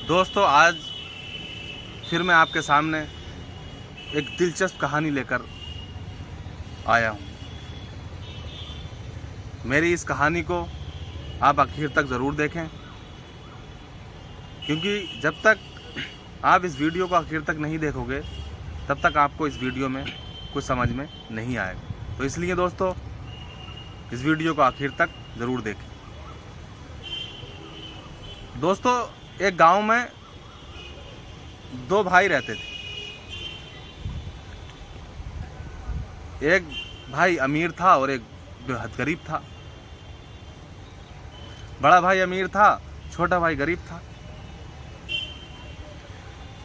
दोस्तों, आज फिर मैं आपके सामने एक दिलचस्प कहानी लेकर आया हूँ। मेरी इस कहानी को आप आखिर तक ज़रूर देखें, क्योंकि जब तक आप इस वीडियो को आखिर तक नहीं देखोगे तब तक आपको इस वीडियो में कुछ समझ में नहीं आएगा। तो इसलिए दोस्तों, इस वीडियो को आखिर तक ज़रूर देखें। दोस्तों, एक गांव में दो भाई रहते थे। एक भाई अमीर था और एक बेहद गरीब था। बड़ा भाई अमीर था, छोटा भाई गरीब था।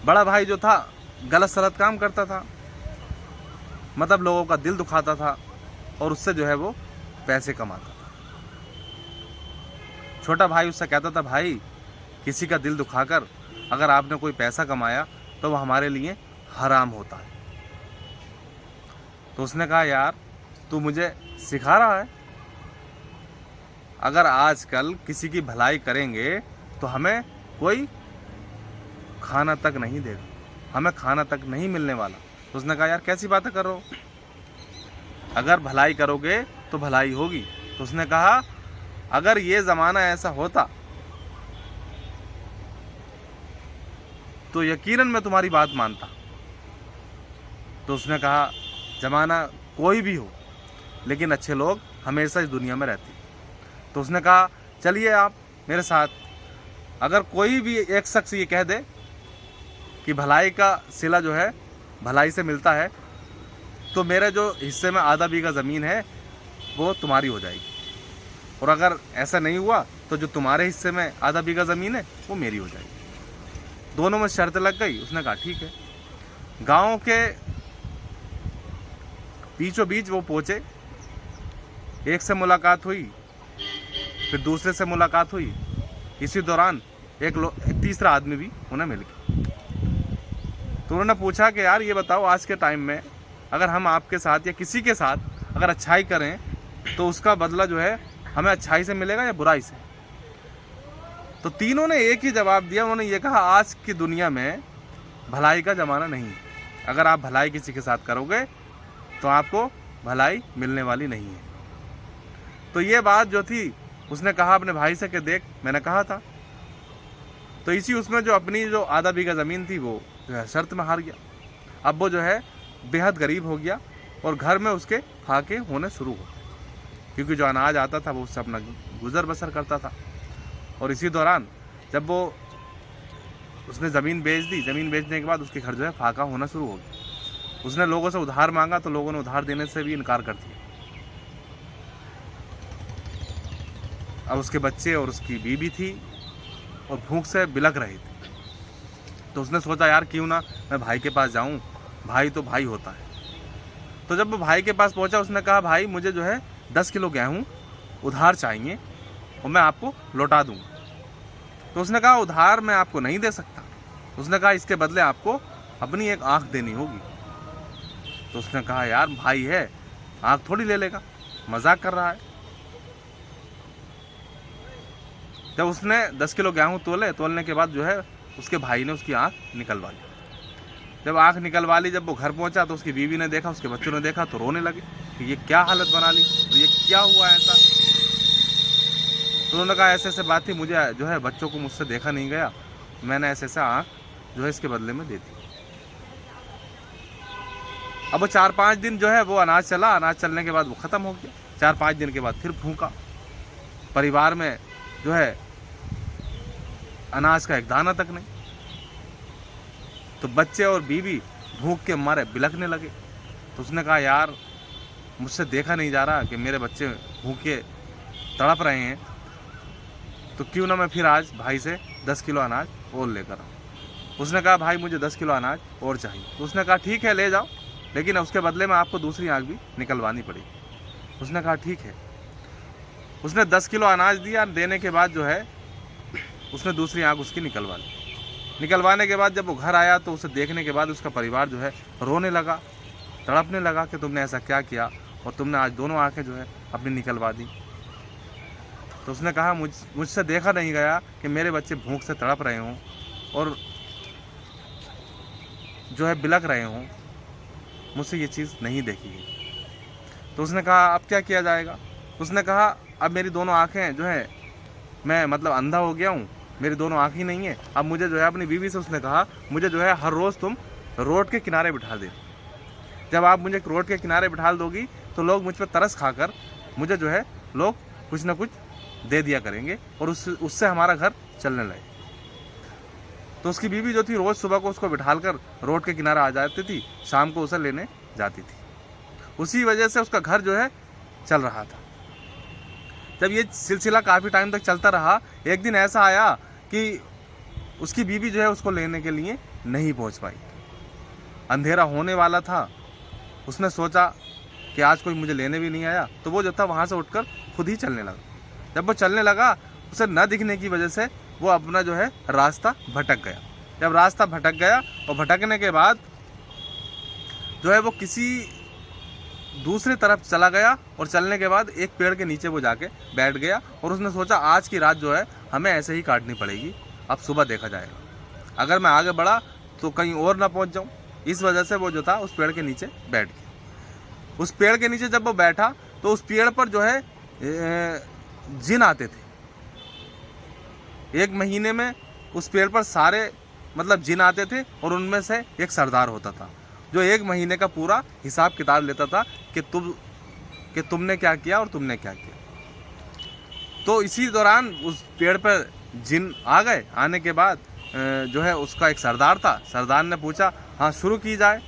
बड़ा भाई जो था गलत सलत काम करता था, मतलब लोगों का दिल दुखाता था और उससे जो है वो पैसे कमाता था। छोटा भाई उससे कहता था, भाई किसी का दिल दुखाकर अगर आपने कोई पैसा कमाया तो वो हमारे लिए हराम होता है। तो उसने कहा, यार तू मुझे सिखा रहा है? अगर आजकल किसी की भलाई करेंगे तो हमें कोई खाना तक नहीं देगा, हमें खाना तक नहीं मिलने वाला। तो उसने कहा, यार कैसी बातें कर रहे हो? अगर भलाई करोगे तो भलाई होगी। तो उसने कहा, अगर ये ज़माना ऐसा होता तो यकीनन मैं तुम्हारी बात मानता। तो उसने कहा, ज़माना कोई भी हो लेकिन अच्छे लोग हमेशा इस दुनिया में रहते। तो उसने कहा, चलिए आप मेरे साथ। अगर कोई भी एक शख्स ये कह दे कि भलाई का सिला जो है भलाई से मिलता है, तो मेरे जो हिस्से में आधा बीघा ज़मीन है वो तुम्हारी हो जाएगी, और अगर ऐसा नहीं हुआ तो जो तुम्हारे हिस्से में आधा बीघा ज़मीन है वो मेरी हो जाएगी। दोनों में शर्त लग गई। उसने कहा, ठीक है। गांव के बीचों बीच वो पहुंचे। एक से मुलाकात हुई, फिर दूसरे से मुलाकात हुई। इसी दौरान एक तीसरा आदमी भी उन्हें मिल गया। तो उन्होंने पूछा कि यार ये बताओ, आज के टाइम में अगर हम आपके साथ या किसी के साथ अगर अच्छाई करें तो उसका बदला जो है हमें अच्छाई से मिलेगा या बुराई से? तो तीनों ने एक ही जवाब दिया। उन्होंने ये कहा, आज की दुनिया में भलाई का ज़माना नहीं है। अगर आप भलाई किसी के साथ करोगे तो आपको भलाई मिलने वाली नहीं है। तो ये बात जो थी उसने कहा अपने भाई से कि देख, मैंने कहा था। तो इसी उसमें जो अपनी जो आधा बीघा ज़मीन थी वो जो है शर्त में हार गया। अब वो जो है बेहद गरीब हो गया और घर में उसके फाके होने शुरू हो गए, क्योंकि जो अनाज आता था वो उससे अपना गुजर बसर करता था। और इसी दौरान जब वो उसने ज़मीन बेच दी, ज़मीन बेचने के बाद उसके घर जो है फाका होना शुरू हो गया। उसने लोगों से उधार मांगा तो लोगों ने उधार देने से भी इनकार कर दिया। अब उसके बच्चे और उसकी बीवी थी और भूख से बिलख रही थी। तो उसने सोचा, यार क्यों ना मैं भाई के पास जाऊं, भाई तो भाई होता है। तो जब वो भाई के पास पहुंचा, उसने कहा, भाई मुझे जो है 10 किलो गेहूं उधार चाहिए और मैं आपको लौटा दूंगा। तो उसने कहा, उधार मैं आपको नहीं दे सकता। उसने कहा, इसके बदले आपको अपनी एक आंख देनी होगी। तो उसने कहा, यार भाई है, आंख थोड़ी ले लेगा, मजाक कर रहा है। जब उसने 10 किलो गेहूं तोलने के बाद जो है उसके भाई ने उसकी आंख निकलवा ली। जब आंख निकलवा ली, जब वो घर पहुंचा तो उसकी बीवी ने देखा, उसके बच्चों ने देखा तो रोने लगे कि ये क्या हालत बना ली, तो ये क्या हुआ ऐसा? तो उन्होंने कहा, ऐसे ऐसे बात थी, मुझे जो है बच्चों को मुझसे देखा नहीं गया, मैंने ऐसे ऐसा आंख जो है इसके बदले में दे दी। अब वो 4-5 दिन जो है वो अनाज चला। अनाज चलने के बाद वो ख़त्म हो गया। 4-5 दिन के बाद फिर भूखा। परिवार में जो है अनाज का एक दाना तक नहीं। तो बच्चे और बीवी भूख के मारे बिलखने लगे। तो उसने कहा, यार मुझसे देखा नहीं जा रहा कि मेरे बच्चे भूखे तड़प रहे हैं, तो क्यों ना मैं फिर आज भाई से 10 किलो अनाज और लेकर आऊँ। उसने कहा, भाई मुझे 10 किलो अनाज और चाहिए। तो उसने कहा, ठीक है ले जाओ, लेकिन उसके बदले में आपको दूसरी आंख भी निकलवानी पड़ेगी। उसने कहा, ठीक है। उसने 10 किलो अनाज दिया। देने के बाद जो है उसने दूसरी आंख उसकी निकलवा ली। निकलवाने के बाद जब वो घर आया तो उसे देखने के बाद उसका परिवार जो है रोने लगा, तड़पने लगा कि तुमने ऐसा क्या किया और तुमने आज दोनों आंखें जो है अपनी निकलवा दी। तो उसने कहा, मुझसे देखा नहीं गया कि मेरे बच्चे भूख से तड़प रहे हों और जो है बिलख रहे हों, मुझसे ये चीज़ नहीं देखी गई। तो उसने कहा अब क्या किया जाएगा। उसने कहा अब मेरी दोनों आँखें जो है, मैं मतलब अंधा हो गया हूँ, मेरी दोनों आँख ही नहीं है। अब मुझे जो है अपनी बीवी से उसने कहा मुझे जो है हर रोज़ तुम रोड के किनारे बिठा दे। जब आप मुझे रोड के किनारे बिठा दोगी तो लोग मुझ पर तरस खाकर मुझे जो है लोग कुछ ना कुछ दे दिया करेंगे और उससे हमारा घर चलने लगे। तो उसकी बीवी जो थी रोज़ सुबह को उसको बिठालकर रोड के किनारे आ जाती थी, शाम को उसे लेने जाती थी। उसी वजह से उसका घर जो है चल रहा था। जब ये सिलसिला काफ़ी टाइम तक चलता रहा, एक दिन ऐसा आया कि उसकी बीवी जो है उसको लेने के लिए नहीं पहुंच पाई। अंधेरा होने वाला था। उसने सोचा कि आज कोई मुझे लेने भी नहीं आया, तो वो जो था वहाँ से उठकर खुद ही चलने लगा। जब वो चलने लगा, उसे न दिखने की वजह से वो अपना जो है रास्ता भटक गया। जब रास्ता भटक गया और भटकने के बाद जो है वो किसी दूसरी तरफ चला गया और चलने के बाद एक पेड़ के नीचे वो जाके बैठ गया और उसने सोचा आज की रात जो है हमें ऐसे ही काटनी पड़ेगी, अब सुबह देखा जाएगा। अगर मैं आगे बढ़ा तो कहीं और ना पहुंच जाऊं। इस वजह से वो जो था उस पेड़ के नीचे बैठ गया। उस पेड़ के नीचे जब वो बैठा तो उस पेड़ पर जो है जिन आते थे। एक महीने में उस पेड़ पर सारे मतलब जिन आते थे और उनमें से एक सरदार होता था जो एक महीने का पूरा हिसाब किताब लेता था कि तुमने क्या किया और तुमने क्या किया। तो इसी दौरान उस पेड़ पर जिन आ गए। आने के बाद जो है उसका एक सरदार था। सरदार ने पूछा हाँ शुरू की जाए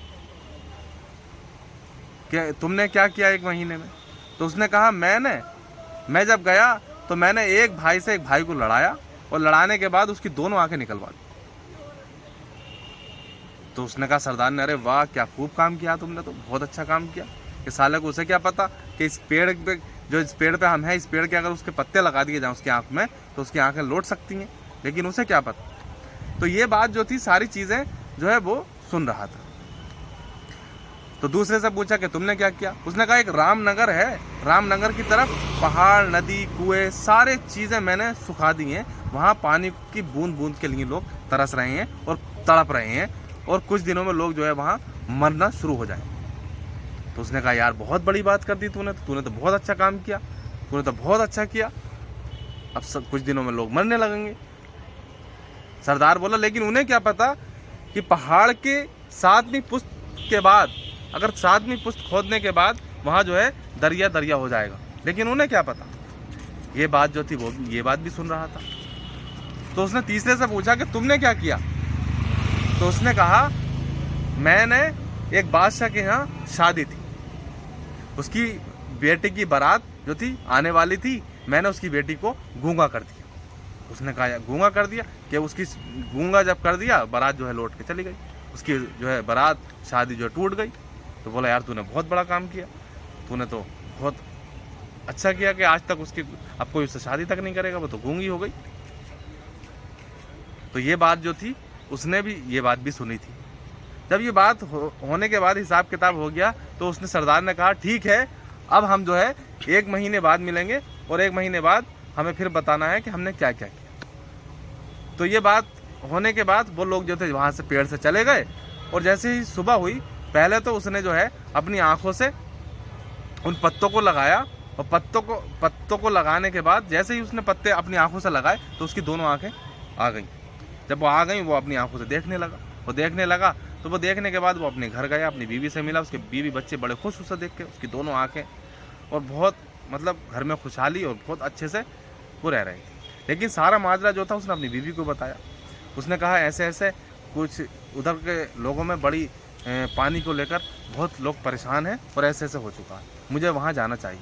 कि तुमने क्या किया एक महीने में। तो उसने कहा मैं जब गया तो मैंने एक भाई से एक भाई को लड़ाया और लड़ाने के बाद उसकी दोनों आंखें निकलवा दी। तो उसने कहा सरदार ने अरे वाह क्या खूब काम किया तुमने, तो बहुत अच्छा काम किया। कि साले को उसे क्या पता कि इस पेड़ पे जो इस पेड़ पे हम हैं, इस पेड़ के अगर उसके पत्ते लगा दिए जाएं उसकी आंख में तो उसकी आंखें लौट सकती हैं, लेकिन उसे क्या पता। तो ये बात जो थी सारी चीज़ें जो है वो सुन रहा था। तो दूसरे से पूछा कि तुमने क्या किया। उसने कहा एक रामनगर है, रामनगर की तरफ पहाड़ नदी कुएं सारे चीज़ें मैंने सुखा दी हैं। वहाँ पानी की बूंद बूंद के लिए लोग तरस रहे हैं और तड़प रहे हैं और कुछ दिनों में लोग जो है वहाँ मरना शुरू हो जाए। तो उसने कहा यार बहुत बड़ी बात कर दी तूने तो बहुत अच्छा काम किया, तूने तो बहुत अच्छा किया। अब सब कुछ दिनों में लोग मरने लगेंगे। सरदार बोला लेकिन उन्हें क्या पता कि पहाड़ के 7वीं पुश्त के बाद, अगर 7वीं पुश्त खोदने के बाद वहाँ जो है दरिया दरिया हो जाएगा, लेकिन उन्हें क्या पता। ये बात जो थी वो ये बात भी सुन रहा था। तो उसने तीसरे से पूछा कि तुमने क्या किया। तो उसने कहा मैंने एक बादशाह के यहाँ शादी थी, उसकी बेटी की बारात जो थी आने वाली थी, मैंने उसकी बेटी को गूंगा कर दिया। उसने कहा गूंगा कर दिया कि उसकी गूंगा जब कर दिया बारात जो है लौट के चली गई, उसकी जो है बारात शादी जो टूट गई। तो बोला यार तूने बहुत बड़ा काम किया, तूने तो बहुत अच्छा किया कि आज तक उसकी अब कोई उससे शादी तक नहीं करेगा, वो तो गूंगी हो गई। तो ये बात जो थी उसने भी ये बात भी सुनी थी। जब ये बात होने के बाद हिसाब किताब हो गया तो उसने सरदार ने कहा ठीक है अब हम जो है 1 महीने बाद मिलेंगे और 1 महीने बाद हमें फिर बताना है कि हमने क्या क्या किया। तो ये बात होने के बाद वो लोग जो थे वहाँ से पेड़ से चले गए और जैसे ही सुबह हुई पहले तो उसने जो है अपनी आँखों से उन पत्तों को लगाया और पत्तों को लगाने के बाद जैसे ही उसने पत्ते अपनी आँखों से लगाए तो उसकी दोनों आँखें आ गई। जब वो आ गई वो अपनी आंखों से देखने लगा तो वो देखने के बाद वो अपने घर गया, अपनी बीवी से मिला। उसके बीवी बच्चे बड़े खुश उसे देख के, उसकी दोनों आंखें, और बहुत मतलब घर में खुशहाली और बहुत अच्छे से वो रह रहे थे। लेकिन सारा माजरा जो था उसने अपनी बीवी को बताया। उसने कहा ऐसे ऐसे कुछ उधर के लोगों में बड़ी पानी को लेकर बहुत लोग परेशान हैं और ऐसे ऐसे हो चुका है, मुझे वहाँ जाना चाहिए।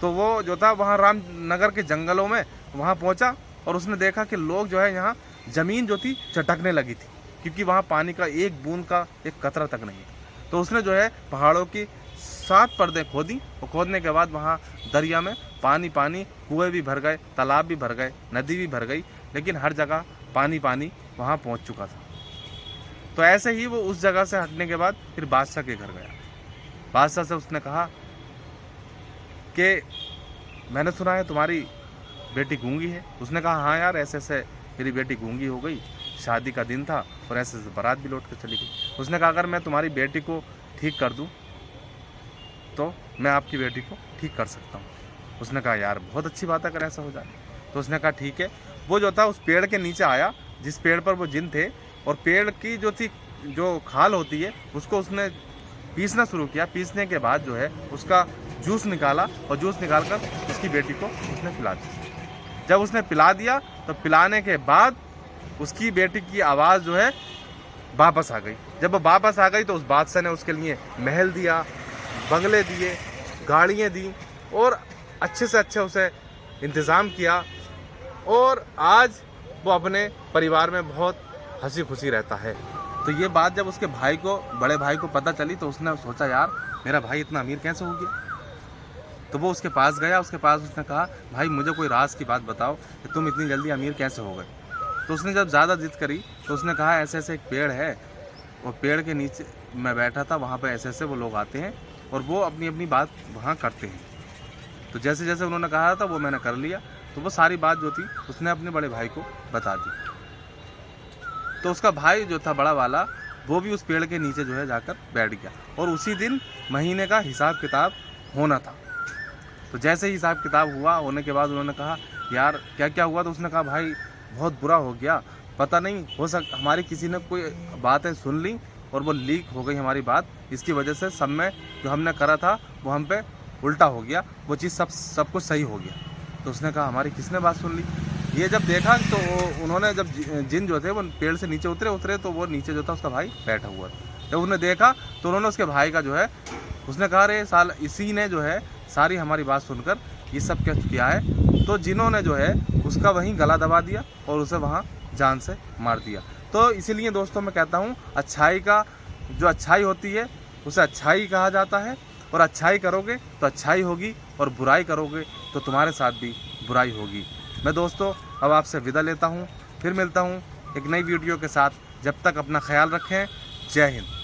तो वो जो था वहाँ रामनगर के जंगलों में वहाँ पहुँचा और उसने देखा कि लोग जो है यहाँ ज़मीन जो थी चटकने लगी थी क्योंकि वहाँ पानी का एक बूंद का एक कतरा तक नहीं था। तो उसने जो है पहाड़ों की 7 परदें खोदी और खोदने के बाद वहाँ दरिया में पानी, कुएं भी भर गए, तालाब भी भर गए, नदी भी भर गई, लेकिन हर जगह पानी वहाँ पहुँच चुका था। तो ऐसे ही वो उस जगह से हटने के बाद फिर बादशाह के घर गया। बादशाह से उसने कहा कि मैंने सुना है तुम्हारी बेटी गूंगी है। उसने कहा हाँ यार ऐसे ऐसे मेरी बेटी गूंगी हो गई, शादी का दिन था और ऐसे बारात भी लौट कर चली गई। उसने कहा अगर मैं तुम्हारी बेटी को ठीक कर दूं तो मैं आपकी बेटी को ठीक कर सकता हूं। उसने कहा यार बहुत अच्छी बात है अगर ऐसा हो जाए। तो उसने कहा ठीक है। वो जो था उस पेड़ के नीचे आया जिस पेड़ पर वो जिन थे, और पेड़ की जो खाल होती है उसको उसने पीसना शुरू किया। पीसने के बाद जो है उसका जूस निकाला और जूस निकाल कर उसकी बेटी को उसने पिला दिया। जब उसने पिला दिया तो पिलाने के बाद उसकी बेटी की आवाज़ जो है वापस आ गई। जब वो वापस आ गई तो उस बादशाह ने उसके लिए महल दिया, बंगले दिए, गाड़ियाँ दी और अच्छे से अच्छे उसे इंतज़ाम किया। और आज वो अपने परिवार में बहुत हंसी खुशी रहता है। तो ये बात जब उसके भाई को, बड़े भाई को पता चली तो उसने सोचा यार मेरा भाई इतना अमीर कैसे हो गया। तो वो उसके पास गया, उसके पास उसने कहा भाई मुझे कोई राज की बात बताओ कि तुम इतनी जल्दी अमीर कैसे हो गए। तो उसने जब ज़्यादा जिद करी तो उसने कहा ऐसे ऐसे एक पेड़ है, और पेड़ के नीचे मैं बैठा था, वहाँ पर ऐसे ऐसे वो लोग आते हैं और वो अपनी अपनी बात वहाँ करते हैं। तो जैसे जैसे उन्होंने कहा था वो मैंने कर लिया। तो वो सारी बात जो थी उसने अपने बड़े भाई को बता दी। तो उसका भाई जो था बड़ा वाला, वो भी उस पेड़ के नीचे जो है जाकर बैठ गया और उसी दिन महीने का हिसाब किताब होना था। तो जैसे ही हिसाब किताब हुआ, होने के बाद उन्होंने कहा यार क्या क्या हुआ। तो उसने कहा भाई बहुत बुरा हो गया, पता नहीं हो सकता हमारी किसी ने कोई बातें सुन ली और वो लीक हो गई हमारी बात, इसकी वजह से सब में जो हमने करा था वो हम पे उल्टा हो गया, वो चीज़ सब कुछ सही हो गया। तो उसने कहा हमारी किसने बात सुन ली। ये जब देखा तो उन्होंने जब जिन जो थे वो पेड़ से नीचे उतरे तो वो नीचे जो था उसका भाई बैठा हुआ था। जब उन्होंने देखा तो उन्होंने उसके भाई का जो है, उसने कहा रे साल इसी ने जो है सारी हमारी बात सुनकर ये सब क्या किया है। तो जिन्होंने जो है उसका वहीं गला दबा दिया और उसे वहाँ जान से मार दिया। तो इसीलिए दोस्तों मैं कहता हूँ अच्छाई का जो अच्छाई होती है उसे अच्छाई कहा जाता है, और अच्छाई करोगे तो अच्छाई होगी और बुराई करोगे तो तुम्हारे साथ भी बुराई होगी। मैं दोस्तों अब आपसे विदा लेता हूँ, फिर मिलता हूँ एक नई वीडियो के साथ। जब तक अपना ख्याल रखें। जय हिंद।